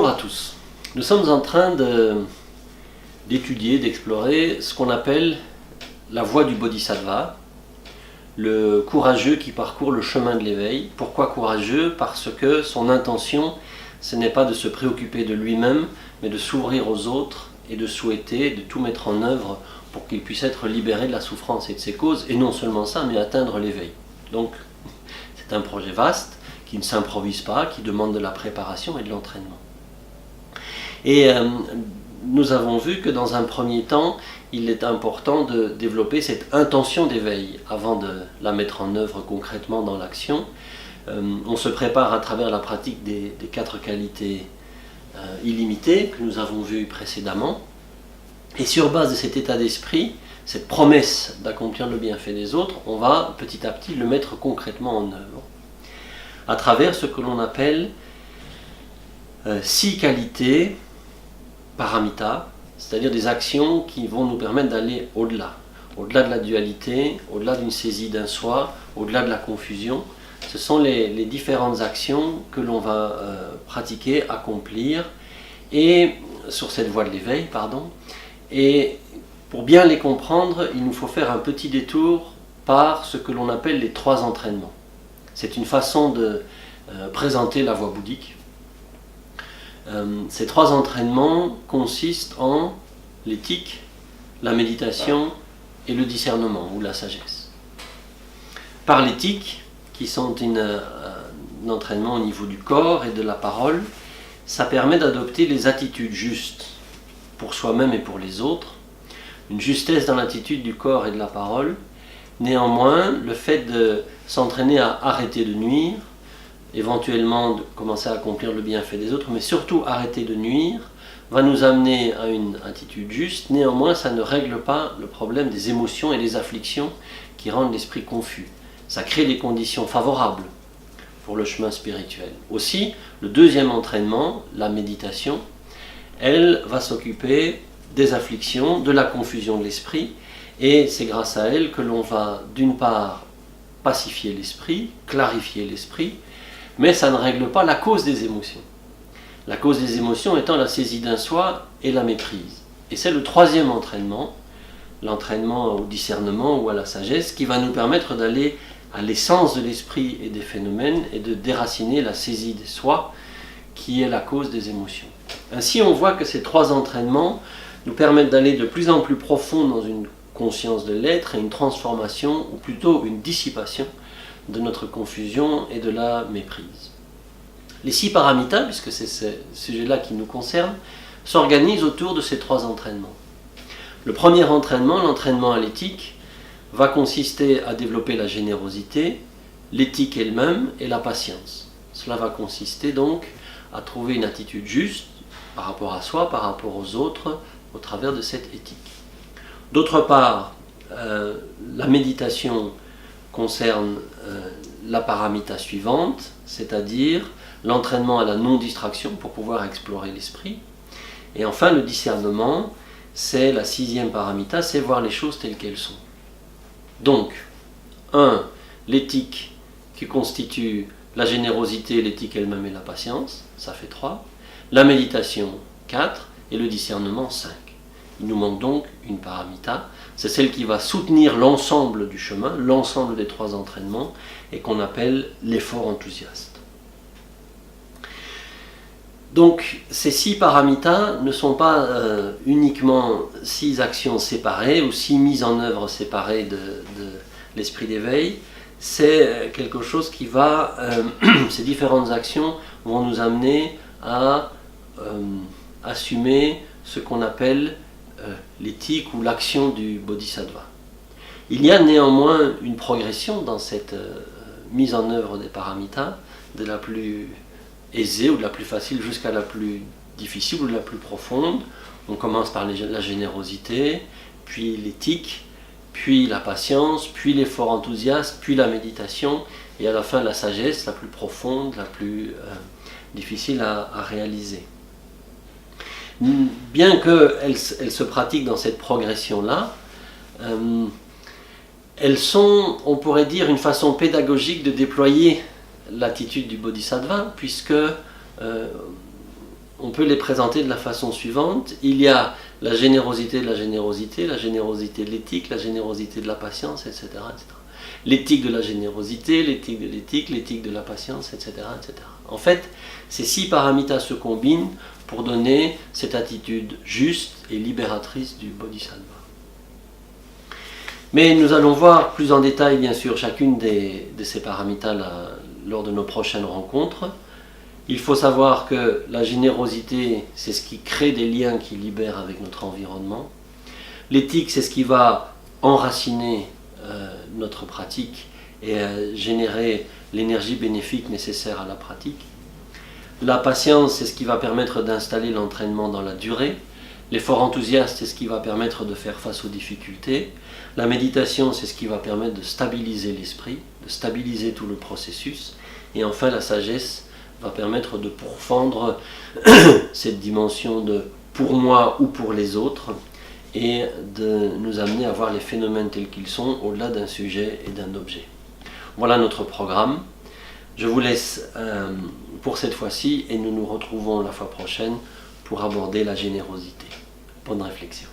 Bonjour à tous. Nous sommes en train d'étudier, d'explorer ce qu'on appelle la voie du Bodhisattva, le courageux qui parcourt le chemin de l'éveil. Pourquoi courageux? Parce que son intention, ce n'est pas de se préoccuper de lui-même, mais de s'ouvrir aux autres et de souhaiter, de tout mettre en œuvre pour qu'il puisse être libéré de la souffrance et de ses causes, et non seulement ça, mais atteindre l'éveil. Donc, c'est un projet vaste, qui ne s'improvise pas, qui demande de la préparation et de l'entraînement. Et nous avons vu que dans un premier temps, il est important de développer cette intention d'éveil avant de la mettre en œuvre concrètement dans l'action. On se prépare à travers la pratique des 4 qualités illimitées que nous avons vues précédemment. Et sur base de cet état d'esprit, cette promesse d'accomplir le bienfait des autres, on va petit à petit le mettre concrètement en œuvre à travers ce que l'on appelle 6 qualités paramita, c'est-à-dire des actions qui vont nous permettre d'aller au-delà de la dualité, au-delà d'une saisie d'un soi, au-delà de la confusion. Ce sont les différentes actions que l'on va pratiquer, accomplir, et sur cette voie de l'éveil, et pour bien les comprendre, il nous faut faire un petit détour par ce que l'on appelle les 3 entraînements. C'est une façon de présenter la voie bouddhique. Ces 3 entraînements consistent en l'éthique, la méditation et le discernement ou la sagesse. Par l'éthique, qui sont un entraînement au niveau du corps et de la parole, ça permet d'adopter les attitudes justes pour soi-même et pour les autres, une justesse dans l'attitude du corps et de la parole. Néanmoins, le fait de s'entraîner à arrêter de nuire, éventuellement de commencer à accomplir le bienfait des autres, mais surtout arrêter de nuire, va nous amener à une attitude juste. Néanmoins, ça ne règle pas le problème des émotions et des afflictions qui rendent l'esprit confus. Ça crée des conditions favorables pour le chemin spirituel. Aussi, le deuxième entraînement, la méditation, elle va s'occuper des afflictions, de la confusion de l'esprit, et c'est grâce à elle que l'on va d'une part pacifier l'esprit, clarifier l'esprit, mais ça ne règle pas la cause des émotions. La cause des émotions étant la saisie d'un soi et la méprise. Et c'est le 3e entraînement, l'entraînement au discernement ou à la sagesse, qui va nous permettre d'aller à l'essence de l'esprit et des phénomènes et de déraciner la saisie de soi qui est la cause des émotions. Ainsi, on voit que ces 3 entraînements nous permettent d'aller de plus en plus profond dans une conscience de l'être et une transformation, ou plutôt une dissipation de notre confusion et de la méprise. Les 6 paramitas, puisque c'est ce sujet-là qui nous concerne, s'organisent autour de ces 3 entraînements. Le premier entraînement, l'entraînement à l'éthique, va consister à développer la générosité, l'éthique elle-même et la patience. Cela va consister donc à trouver une attitude juste par rapport à soi, par rapport aux autres, au travers de cette éthique. D'autre part, la méditation concerne la paramita suivante, c'est-à-dire l'entraînement à la non-distraction pour pouvoir explorer l'esprit. Et enfin, le discernement, c'est la 6e paramita, c'est voir les choses telles qu'elles sont. Donc, 1. L'éthique qui constitue la générosité, l'éthique elle-même et la patience, ça fait 3. La méditation, 4. Et le discernement, 5. Il nous manque donc une paramita, c'est celle qui va soutenir l'ensemble du chemin, l'ensemble des 3 entraînements, et qu'on appelle l'effort enthousiaste. Donc ces 6 paramitas ne sont pas uniquement 6 actions séparées ou 6 mises en œuvre séparées de l'esprit d'éveil, c'est quelque chose qui va, ces différentes actions vont nous amener à assumer ce qu'on appelle l'éthique ou l'action du bodhisattva. Il y a néanmoins une progression dans cette mise en œuvre des paramitas, de la plus aisée ou de la plus facile jusqu'à la plus difficile ou de la plus profonde. On commence par la générosité, puis l'éthique, puis la patience, puis l'effort enthousiaste, puis la méditation, et à la fin la sagesse, la plus profonde, la plus difficile à réaliser. Bien qu'elles se pratiquent dans cette progression-là, elles sont, on pourrait dire, une façon pédagogique de déployer l'attitude du bodhisattva, puisque on peut les présenter de la façon suivante. Il y a la générosité de la générosité, la générosité de l'éthique, la générosité de la patience, etc. etc. L'éthique de la générosité, l'éthique de l'éthique, l'éthique de la patience, etc., etc. En fait, ces 6 paramitas se combinent pour donner cette attitude juste et libératrice du Bodhisattva. Mais nous allons voir plus en détail, bien sûr, chacune de ces paramitas lors de nos prochaines rencontres. Il faut savoir que la générosité, c'est ce qui crée des liens qui libèrent avec notre environnement. L'éthique, c'est ce qui va enraciner notre pratique et générer l'énergie bénéfique nécessaire à la pratique. La patience, c'est ce qui va permettre d'installer l'entraînement dans la durée. L'effort enthousiaste, c'est ce qui va permettre de faire face aux difficultés. La méditation, c'est ce qui va permettre de stabiliser l'esprit, de stabiliser tout le processus. Et enfin, la sagesse va permettre de pourfendre cette dimension de pour moi ou pour les autres et de nous amener à voir les phénomènes tels qu'ils sont au-delà d'un sujet et d'un objet. Voilà notre programme. Je vous laisse pour cette fois-ci et nous nous retrouvons la fois prochaine pour aborder la générosité. Bonne réflexion.